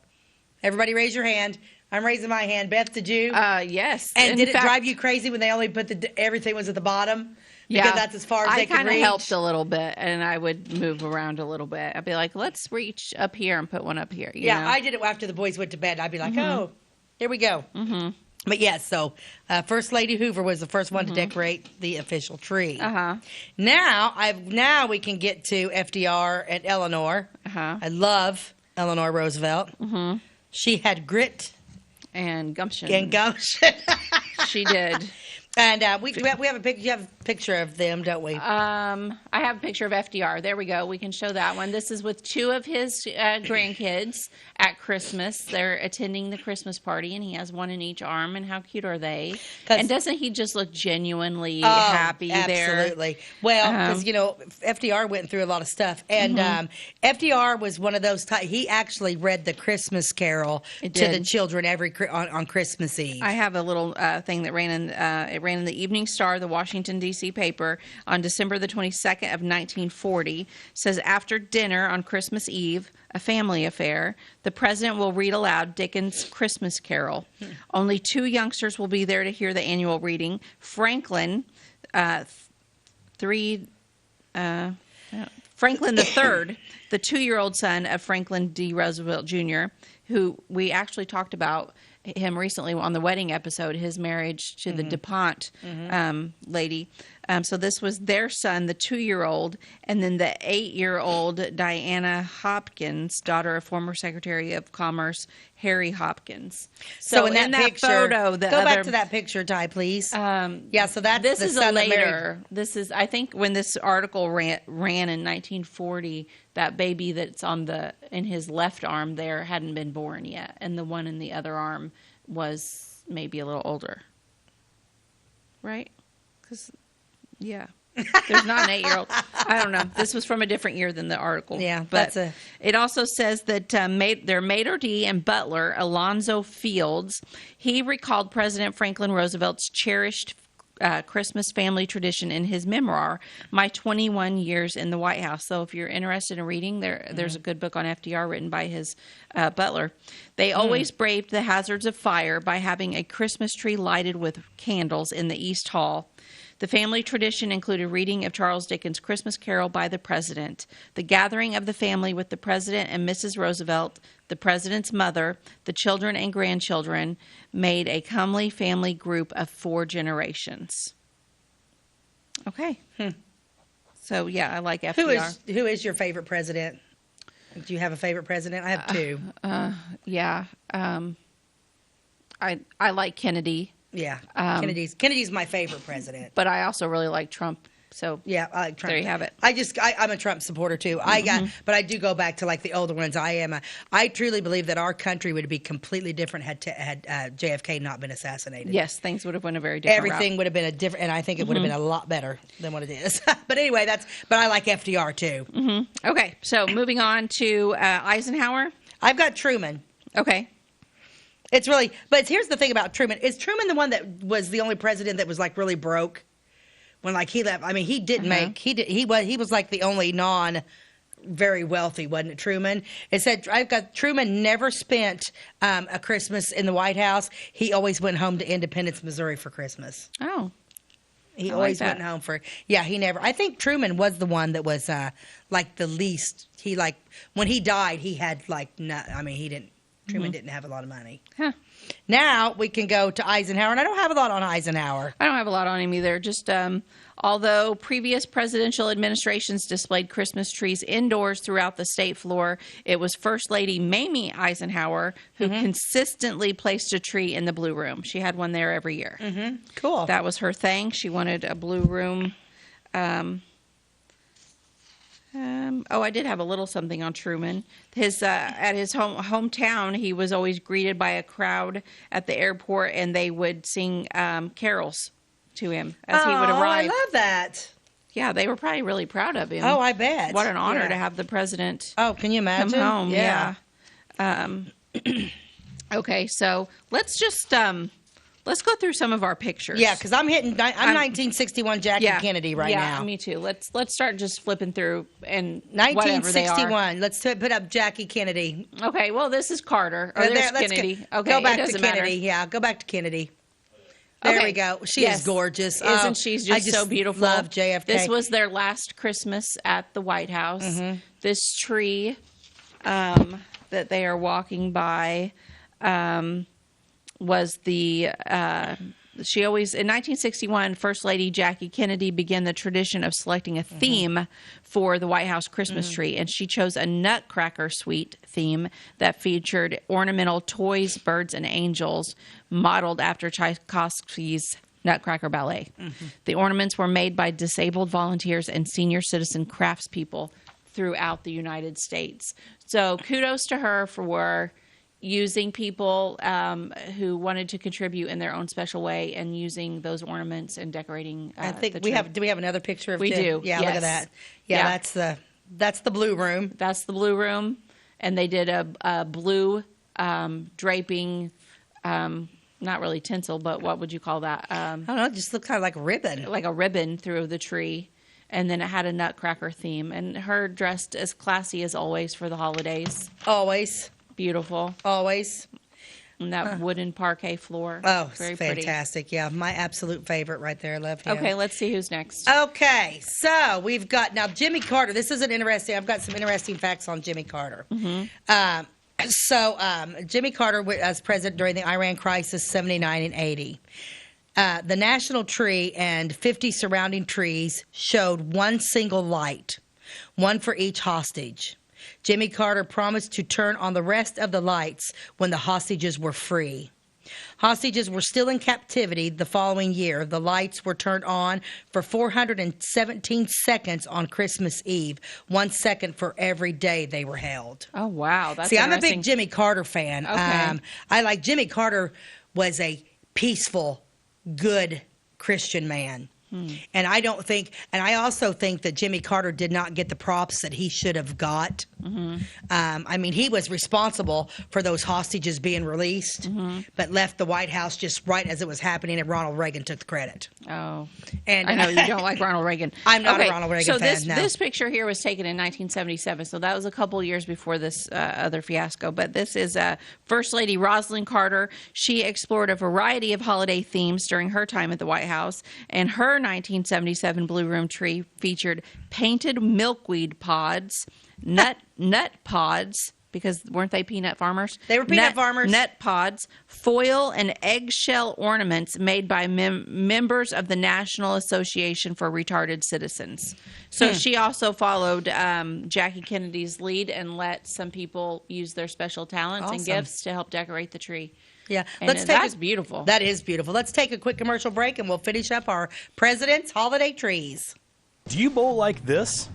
Everybody raise your hand. I'm raising my hand. Beth, did you? Yes. And did it drive you crazy when they only put everything was at the bottom? Because that's as far as they could reach. I kind of helped a little bit, and I would move around a little bit. I'd be like, let's reach up here and put one up here. You know? I did it after the boys went to bed. I'd be like, oh, here we go. But yes, so First Lady Hoover was the first one to decorate the official tree. Now we can get to FDR and Eleanor. I love Eleanor Roosevelt. She had grit and gumption. She did. And we have a picture. You have a picture of them, don't we? I have a picture of FDR. There we go. We can show that one. This is with two of his grandkids at Christmas. They're attending the Christmas party, and he has one in each arm. And how cute are they? And doesn't he just look genuinely happy there? Absolutely. Well, because you know, FDR went through a lot of stuff, and FDR was one of those. He actually read the Christmas Carol to the children on Christmas Eve. I have a little thing that ran in. It ran in the Evening Star, the Washington, D.C. paper, on December the 22nd of 1940. It says, after dinner on Christmas Eve, a family affair, the president will read aloud Dickens' Christmas Carol. Only two youngsters will be there to hear the annual reading. Franklin, Franklin III, the 2-year-old son of Franklin D. Roosevelt Jr., who we actually talked about him recently on the wedding episode, his marriage to the DuPont lady. So this was their son, the 2-year-old, and then the 8-year-old Diana Hopkins, daughter of former Secretary of Commerce Harry Hopkins. So in that picture, photo, go back to that picture, Ty, please. So that's this the is son a later. This is, I think, when this article ran in 1940. That baby that's in his left arm there hadn't been born yet, and the one in the other arm was maybe a little older, right? Because there's not an 8-year-old. I don't know. This was from a different year than the article. Yeah, but it also says that their maitre d' and butler, Alonzo Fields, he recalled President Franklin Roosevelt's cherished Christmas family tradition in his memoir, My 21 Years in the White House. So if you're interested in reading, there's a good book on FDR written by his butler. They always braved the hazards of fire by having a Christmas tree lighted with candles in the East Hall. The family tradition included reading of Charles Dickens' Christmas Carol by the President, the gathering of the family with the President and Mrs. Roosevelt, the President's mother, the children and grandchildren, made a comely family group of 4 generations. Okay. So, yeah, I like FDR. Who is your favorite president? Do you have a favorite president? I have 2. I like Kennedy. Yeah, Kennedy's my favorite president. But I also really like Trump. So yeah, I like Trump. There you have it. I'm a Trump supporter too. But I do go back to like the older ones. I truly believe that our country would be completely different had JFK not been assassinated. Yes, things would have been a very different. Everything would have been and I think it would have been a lot better than what it is. But anyway, but I like FDR too. Okay, so moving on to Eisenhower. I've got Truman. Okay. But here's the thing about Truman. Is Truman the one that was the only president that was like really broke when like he left? I mean, he didn't he was like the only very wealthy, wasn't it, Truman? It said Truman never spent a Christmas in the White House. He always went home to Independence, Missouri for Christmas. Oh. He always went home he never. I think Truman was the one that was like the least. When he died, he had Truman didn't have a lot of money. Huh. Now we can go to Eisenhower, and I don't have a lot on Eisenhower. I don't have a lot on him either. Just although previous presidential administrations displayed Christmas trees indoors throughout the state floor, it was First Lady Mamie Eisenhower who consistently placed a tree in the Blue Room. She had one there every year. Cool. That was her thing. She wanted a Blue Room. I did have a little something on Truman. His at his hometown, he was always greeted by a crowd at the airport, and they would sing carols to him as he would arrive. I love that. Yeah, they were probably really proud of him. Oh, I bet. What an honor to have the president. Oh, can you imagine? Come home. Yeah. Okay, so let's just let's go through some of our pictures. Yeah, because I'm 1961 Jackie Kennedy now. Yeah, me too. Let's start just flipping through and 1961. Let's put up Jackie Kennedy. Okay, well this is Carter. Or there's Kennedy. Okay, go back to Kennedy. Matter. Yeah, go back to Kennedy. There we go. She is gorgeous. Isn't she just so beautiful? Love JFK. This was their last Christmas at the White House. Mm-hmm. This tree that they are walking by was the she always in 1961 First Lady Jackie Kennedy began the tradition of selecting a theme for the White House Christmas tree, and she chose a Nutcracker Suite theme that featured ornamental toys, birds, and angels modeled after Tchaikovsky's Nutcracker Ballet. The ornaments were made by disabled volunteers and senior citizen craftspeople throughout the United States. So kudos to her for using people who wanted to contribute in their own special way and using those ornaments and decorating. I think we have. Do we have another picture of? We do. Yeah, yes. Look at that. Yeah, that's the blue room. That's the blue room, and they did a blue draping. Not really tinsel, but what would you call that? I don't know. It just looked kind of like a ribbon. Like a ribbon through the tree. And then it had a Nutcracker theme. And her dressed as classy as always for the holidays. Always. Beautiful. Always. And that wooden parquet floor. Oh, very fantastic. Pretty. Yeah, my absolute favorite right there. Love him. Okay, let's see who's next. Okay, so we've got now Jimmy Carter. This is I've got some interesting facts on Jimmy Carter. Mm-hmm. Jimmy Carter was president during the Iran crisis, 79 and 80. The national tree and 50 surrounding trees showed one single light, one for each hostage. Jimmy Carter promised to turn on the rest of the lights when the hostages were free. Hostages were still in captivity the following year. The lights were turned on for 417 seconds on Christmas Eve, 1 second for every day they were held. Oh, wow. That's I'm a big Jimmy Carter fan. Okay. I like Jimmy Carter was a peaceful, good Christian man. And I also think that Jimmy Carter did not get the props that he should have got. I mean, he was responsible for those hostages being released, but left the White House just right as it was happening, and Ronald Reagan took the credit. Oh. And I know you don't like Ronald Reagan. I'm not a Ronald Reagan fan, So this picture here was taken in 1977, so that was a couple years before this other fiasco. But this is First Lady Rosalind Carter. She explored a variety of holiday themes during her time at the White House, and her 1977 Blue Room tree featured painted milkweed pods, nut pods, because weren't they peanut farmers? They were peanut farmers. Nut pods, foil and eggshell ornaments made by members of the National Association for Retarded Citizens. So she also followed Jackie Kennedy's lead and let some people use their special talents and gifts to help decorate the tree. Yeah, that's beautiful. That is beautiful. Let's take a quick commercial break, and we'll finish up our President's Holiday Trees. Do you bowl like this?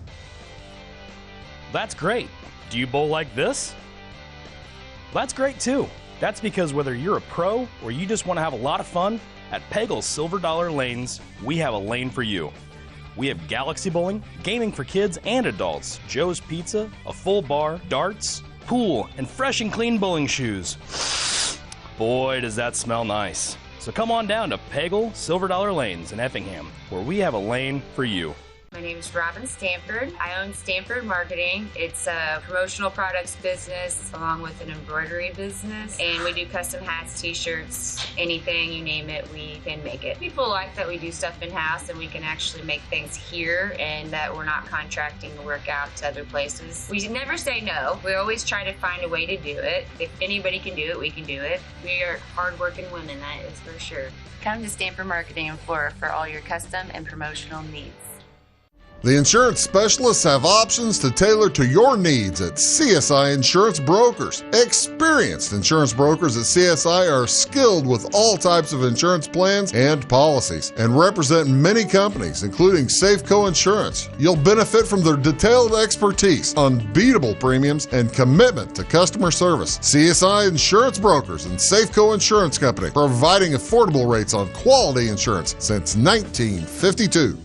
That's great. Do you bowl like this? That's great too. That's because whether you're a pro or you just want to have a lot of fun, at Pegel's Silver Dollar Lanes, we have a lane for you. We have galaxy bowling, gaming for kids and adults, Joe's Pizza, a full bar, darts, pool, and fresh and clean bowling shoes. Boy, does that smell nice. So come on down to Pegel Silver Dollar Lanes in Effingham, where we have a lane for you. My name is Robin Stanford. I own Stanford Marketing. It's a promotional products business along with an embroidery business. And we do custom hats, t-shirts, anything, you name it, we can make it. People like that we do stuff in-house and we can actually make things here and that we're not contracting to work out to other places. We never say no. We always try to find a way to do it. If anybody can do it, we can do it. We are hardworking women, that is for sure. Come to Stanford Marketing in Flora for all your custom and promotional needs. The insurance specialists have options to tailor to your needs at CSI Insurance Brokers. Experienced insurance brokers at CSI are skilled with all types of insurance plans and policies and represent many companies, including Safeco Insurance. You'll benefit from their detailed expertise, unbeatable premiums, and commitment to customer service. CSI Insurance Brokers and Safeco Insurance Company, providing affordable rates on quality insurance since 1952.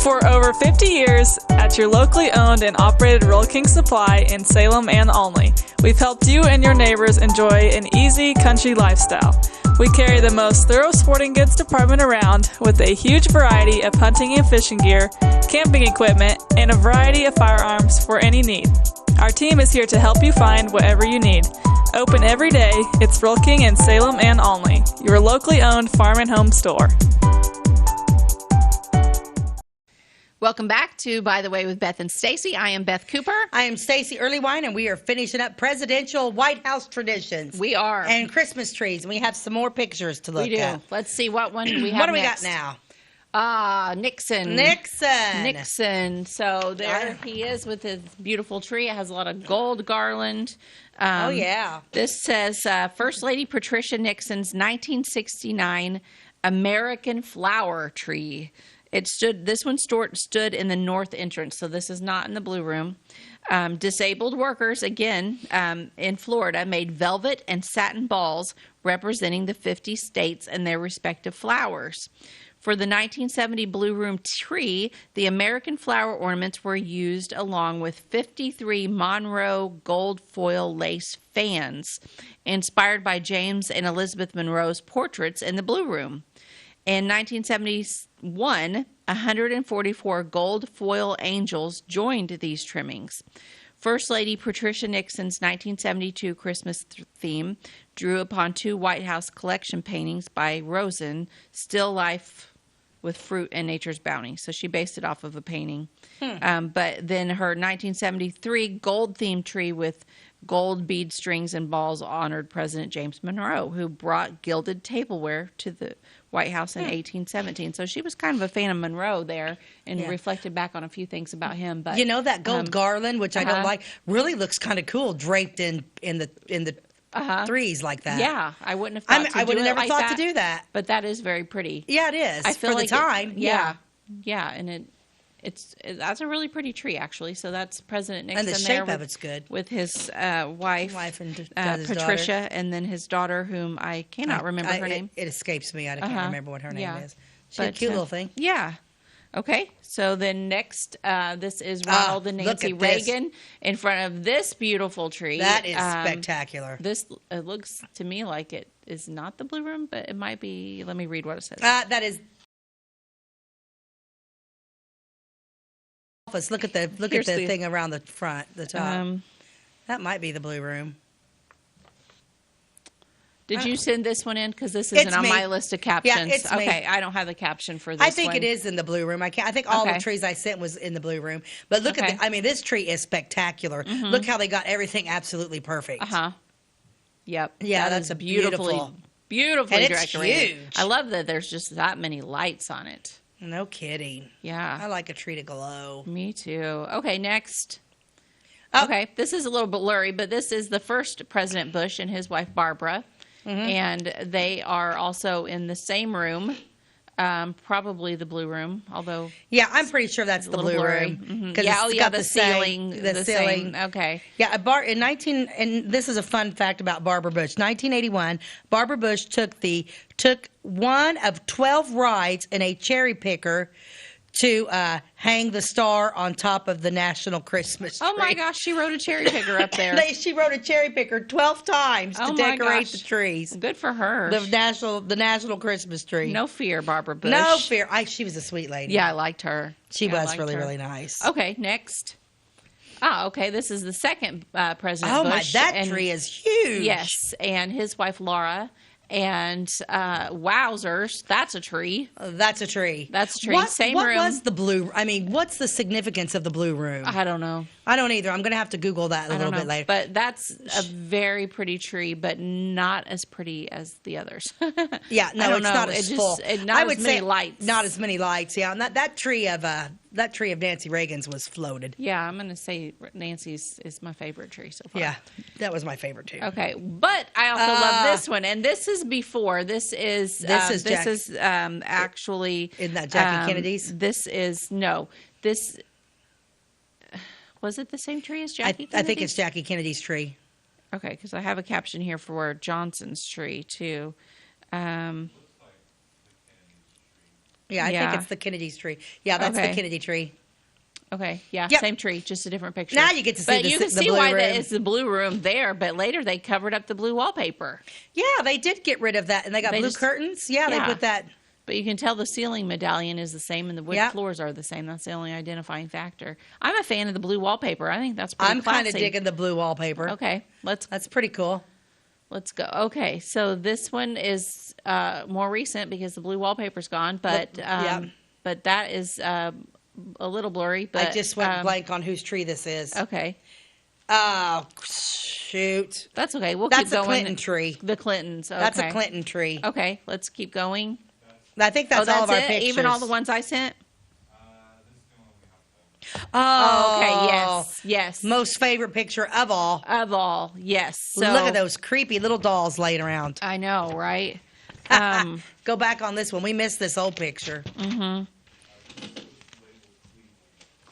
For over 50 years, at your locally owned and operated Royal King Supply in Salem and Olney, we've helped you and your neighbors enjoy an easy country lifestyle. We carry the most thorough sporting goods department around with a huge variety of hunting and fishing gear, camping equipment, and a variety of firearms for any need. Our team is here to help you find whatever you need. Open every day, it's Royal King in Salem and Olney, your locally owned farm and home store. Welcome back to By the Way with Beth and Stacey. I am Beth Cooper. I am Stacey Earlywine, and we are finishing up presidential White House traditions. We are. And Christmas trees. And we have some more pictures to look We do. at. Let's see what one we have What do we next. got now? Nixon. Nixon. So there he is with his beautiful tree. It has a lot of gold garland. Oh, yeah. This says First Lady Patricia Nixon's 1969 American flower tree. This one stood in the north entrance, so this is not in the blue room. Disabled workers, again, in Florida, made velvet and satin balls representing the 50 states and their respective flowers. For the 1970 Blue Room tree, the American flower ornaments were used along with 53 Monroe gold foil lace fans, inspired by James and Elizabeth Monroe's portraits in the Blue Room. In 1971, 144 gold foil angels joined these trimmings. First Lady Patricia Nixon's 1972 Christmas theme drew upon two White House collection paintings by Rosen, Still Life with Fruit and Nature's Bounty. So she based it off of a painting. But then her 1973 gold-themed tree with gold bead strings and balls honored President James Monroe, who brought gilded tableware to the White House in 1817. So she was kind of a fan of Monroe there and reflected back on a few things about him. But you know, that gold garland, which I don't like, really looks kind of cool draped in the threes like that. Yeah, I wouldn't have thought I would have never thought to do that. But that is very pretty. Yeah, it is. I feel for like the time. Yeah, and that's a really pretty tree, actually. So that's President Nixon and the there shape of it's good. with his wife and Patricia, daughter. And then his daughter, whom I cannot remember her name. It escapes me. I can't remember what her name is. She's a But, cute little thing. Yeah. Okay, so then next, this is Ronald and Nancy Reagan in front of this beautiful tree. That is spectacular. This it looks to me like it is not the Blue Room, but it might be. Let me read what it says. That is. Look at the thing around the front, the top. That might be the Blue Room. Did you send this one in? Because this isn't on my list of captions. Yeah, it's okay, me. I don't have the caption for this I think one. it is in the Blue Room. I think all the trees I sent was in the Blue Room. But look at this tree is spectacular. Look how they got everything absolutely perfect. Yep. Yeah, that's beautifully and it's decorated. huge. I love that there's just that many lights on it. No kidding. Yeah. I like a tree to glow. Me too. Okay, next. Okay, this is a little bit blurry, but this is the first President Bush and his wife Barbara. And they are also in the same room, probably the Blue Room, although... Yeah, I'm pretty sure that's the Blue Room. Yeah, the ceiling. The ceiling. Okay. Yeah, and this is a fun fact about Barbara Bush. 1981, Barbara Bush took one of 12 rides in a cherry picker to hang the star on top of the National Christmas tree. Oh my gosh, she rode a cherry picker up there. She rode a cherry picker 12 times to decorate the trees. Good for her. The National Christmas tree. No fear, Barbara Bush. No fear. She was a sweet lady. Yeah, I liked her. She was really, really nice. Okay, next. Okay, this is the second President Bush. Oh my, that tree is huge. Yes, and his wife Laura. And wowzers, that's a tree. That's a tree. That's a tree. Same what room. was the blue? I mean, what's the significance of the blue room? I don't know. I don't either. I'm going to have to Google that a little bit later. But that's a very pretty tree, but not as pretty as the others. Yeah, no, it's not as full. Not as many lights. Not as many lights. Yeah, and that tree of Nancy Reagan's was floated. Yeah, I'm going to say Nancy's is my favorite tree so far. Yeah, that was my favorite too. Okay, but I also love this one, and this is before. This is actually isn't that Jackie Kennedy's? This is was it the same tree as Jackie Kennedy's? I think it's Jackie Kennedy's tree. Okay, because I have a caption here for Johnson's tree too. Yeah, I think it's the Kennedy's tree. Yeah, that's the Kennedy tree. Okay, yeah, Yep. Same tree, just a different picture. Now you get to see but the you can the see blue why room. it's the blue room there, but later they covered up the blue wallpaper. Yeah, they did get rid of that, and they got blue curtains. Yeah, they put that. But you can tell the ceiling medallion is the same and the wood floors are the same. That's the only identifying factor. I'm a fan of the blue wallpaper. I think that's pretty I'm kind of digging the blue wallpaper. Okay, that's pretty cool. Let's go. Okay, so this one is more recent because the blue wallpaper's gone, but that is a little blurry. But I just went blank on whose tree this is. Okay. Oh, shoot. That's okay. We'll That's keep going. That's a Clinton tree. The Clintons. Okay. That's a Clinton tree. Okay, let's keep going. I think that's all of our pictures. Even all the ones I sent? Oh, okay. Yes. Most favorite picture of all. Of all, yes. So, look at those creepy little dolls laying around. I know, right? Go back on this one. We missed this old picture. Mm-hmm.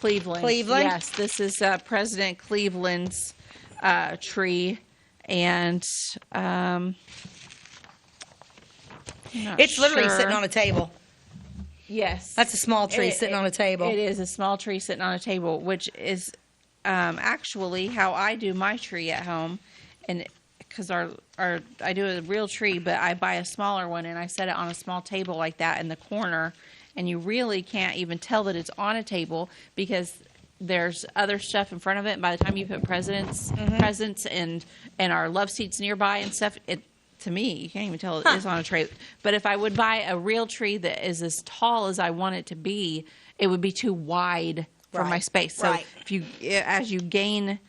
Cleveland. Yes, this is President Cleveland's tree, and it's literally sitting on a table. Yes. That's a small tree sitting on a table. It is a small tree sitting on a table, which is actually how I do my tree at home. And because I do a real tree, but I buy a smaller one and I set it on a small table like that in the corner. And you really can't even tell that it's on a table because there's other stuff in front of it. And by the time you put presents and our love seats nearby and stuff, to me, you can't even tell it's on a tray. But if I would buy a real tree that is as tall as I want it to be, it would be too wide for my space. So as you gain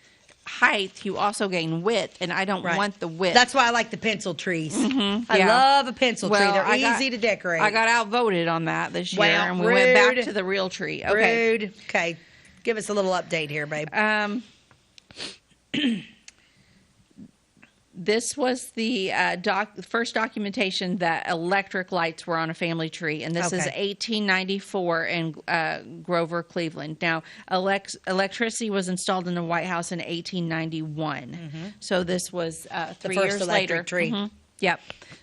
height, you also gain width, and I don't want the width. That's why I like the pencil trees. Mm-hmm. I love a pencil tree. They're easy to decorate. I got outvoted on that this year, and we went back to the real tree. Okay. Rude. Okay. Give us a little update here, babe. This was the first documentation that electric lights were on a family tree, and this is 1894 in Grover, Cleveland. Now, electricity was installed in the White House in 1891, so this was 3 years later. Tree. Mm-hmm. Yep,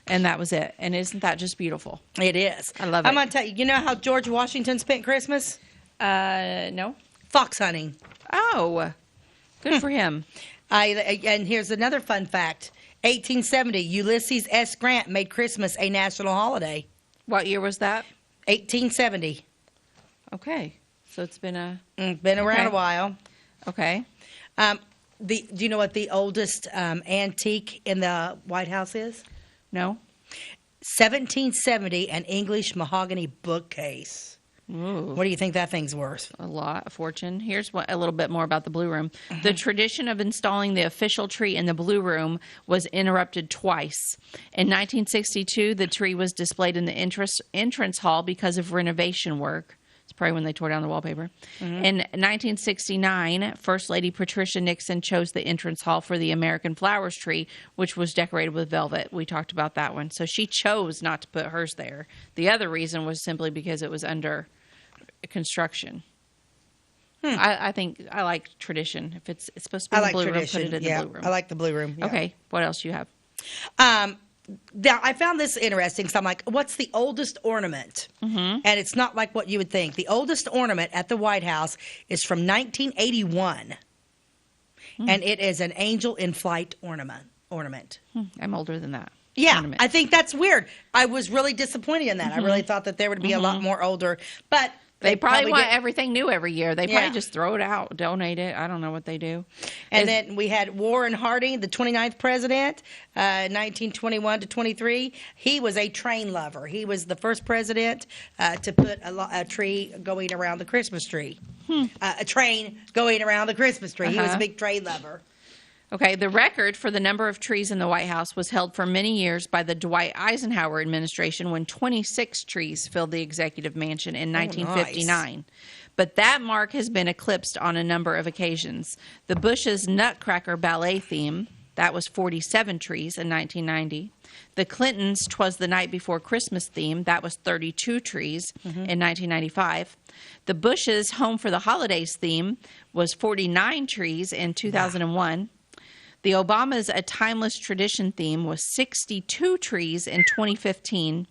and that was it. And isn't that just beautiful? It is. I love it. I'm going to tell you, you know how George Washington spent Christmas? No. Fox hunting. Oh, good for him. And here's another fun fact. 1870, Ulysses S. Grant made Christmas a national holiday. What year was that? 1870. Okay. So it's been around a while. Okay. Do you know what the oldest antique in the White House is? No. 1770, an English mahogany bookcase. Ooh. What do you think that thing's worth? A fortune. Here's a little bit more about the Blue Room. The tradition of installing the official tree in the Blue Room was interrupted twice. In 1962, the tree was displayed in the entrance hall because of renovation work. It's probably when they tore down the wallpaper. In 1969, First Lady Patricia Nixon chose the entrance hall for the American Flowers tree, which was decorated with velvet. We talked about that one. So she chose not to put hers there. The other reason was simply because it was under construction. I think I like tradition. If it's supposed to be in the Blue Room, put it in the Blue Room. I like the Blue Room. Yeah. Okay. What else do you have? Now, I found this interesting. So I'm like, what's the oldest ornament? And it's not like what you would think. The oldest ornament at the White House is from 1981. And it is an angel in flight ornament. I'm older than that. Yeah, ornament. I think that's weird. I was really disappointed in that. I really thought that there would be a lot more older. But They probably want did. everything new every year. They probably just throw it out, donate it. I don't know what they do. And then we had Warren Harding, the 29th president, 1921 to 23. He was a train lover. He was the first president to put a tree going around the Christmas tree. A train going around the Christmas tree. He was a big train lover. Okay, the record for the number of trees in the White House was held for many years by the Dwight Eisenhower administration when 26 trees filled the executive mansion in 1959. Nice. But that mark has been eclipsed on a number of occasions. The Bush's Nutcracker Ballet theme, that was 47 trees in 1990. The Clintons' 'Twas the Night Before Christmas theme, that was 32 trees in 1995. The Bush's Home for the Holidays theme was 49 trees in 2001. Wow. The Obama's A Timeless Tradition theme was 62 trees in 2015.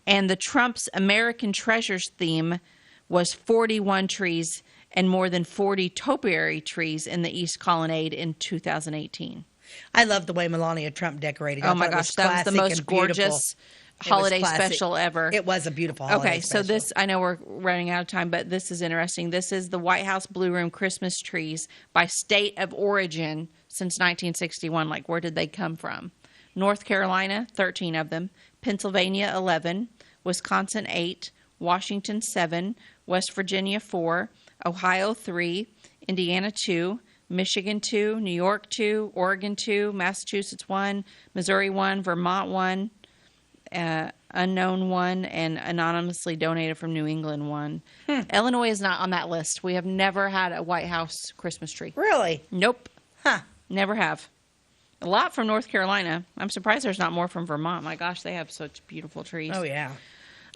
And the Trump's American Treasures theme was 41 trees and more than 40 topiary trees in the East Colonnade in 2018. I love the way Melania Trump decorated. Oh my gosh, that was the most gorgeous holiday special ever. It was a beautiful holiday special. So this, I know we're running out of time, but this is interesting. This is the White House Blue Room Christmas trees by state of origin since 1961. Like, where did they come from? North Carolina, 13 of them. Pennsylvania, 11. Wisconsin, 8. Washington, 7. West Virginia, 4. Ohio, 3. Indiana, 2. Michigan, 2. New York, 2. Oregon, 2. Massachusetts, 1. Missouri, 1. Vermont, 1. Unknown, 1. And anonymously donated from New England, 1. Illinois is not on that list. We have never had a White House Christmas tree. Really? Nope. Huh. Never have. A lot from North Carolina. I'm surprised there's not more from Vermont. My gosh, they have such beautiful trees. Oh, yeah.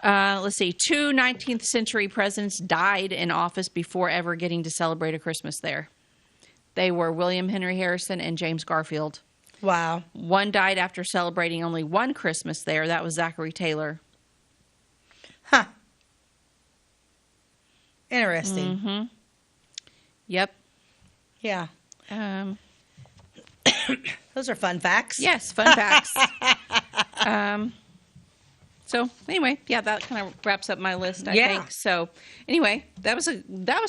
Let's see. 2 19th century presidents died in office before ever getting to celebrate a Christmas there. They were William Henry Harrison and James Garfield. Wow. One died after celebrating only one Christmas there. That was Zachary Taylor. Huh. Interesting. Mm-hmm. Yep. Yeah. Those are fun facts. Yes, fun facts. So anyway, yeah, that kind of wraps up my list, I think. So anyway, that was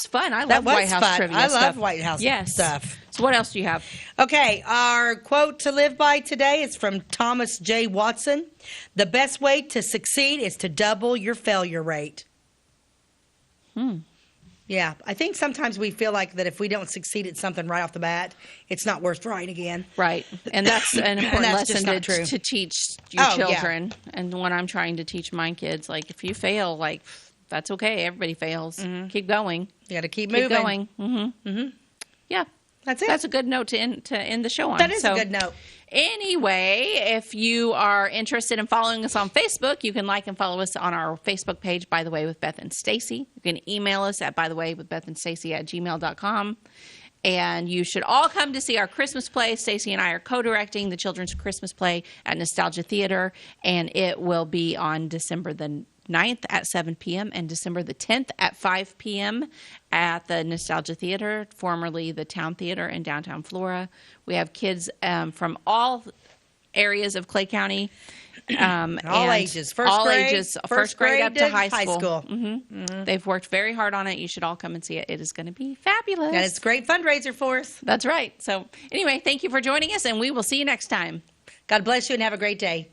fun. I love White House trivia stuff. I love White House stuff. So what else do you have? Okay, our quote to live by today is from Thomas J. Watson. The best way to succeed is to double your failure rate. Yeah, I think sometimes we feel like that if we don't succeed at something right off the bat, it's not worth trying again. Right, and that's an important lesson to teach your children. Yeah. And when I'm trying to teach my kids, like, if you fail, like, that's okay. Everybody fails. Keep going. You got to keep moving. Keep going. Yeah. That's it. That's a good note to end the show on. That is a good note. Anyway, if you are interested in following us on Facebook, you can like and follow us on our Facebook page, By the Way with Beth and Stacey. You can email us at bytheway@gmail.com. And you should all come to see our Christmas play. Stacey and I are co-directing the children's Christmas play at Nostalgia Theater, and it will be on December the 9th at 7 p.m. and December the 10th at 5 p.m. at the Nostalgia Theater, formerly the Town Theater in downtown Flora. We have kids from all areas of Clay County. All ages. First grade up to high school. They've worked very hard on it. You should all come and see it. It is going to be fabulous. And it's a great fundraiser for us. That's right. So anyway, thank you for joining us, and we will see you next time. God bless you and have a great day.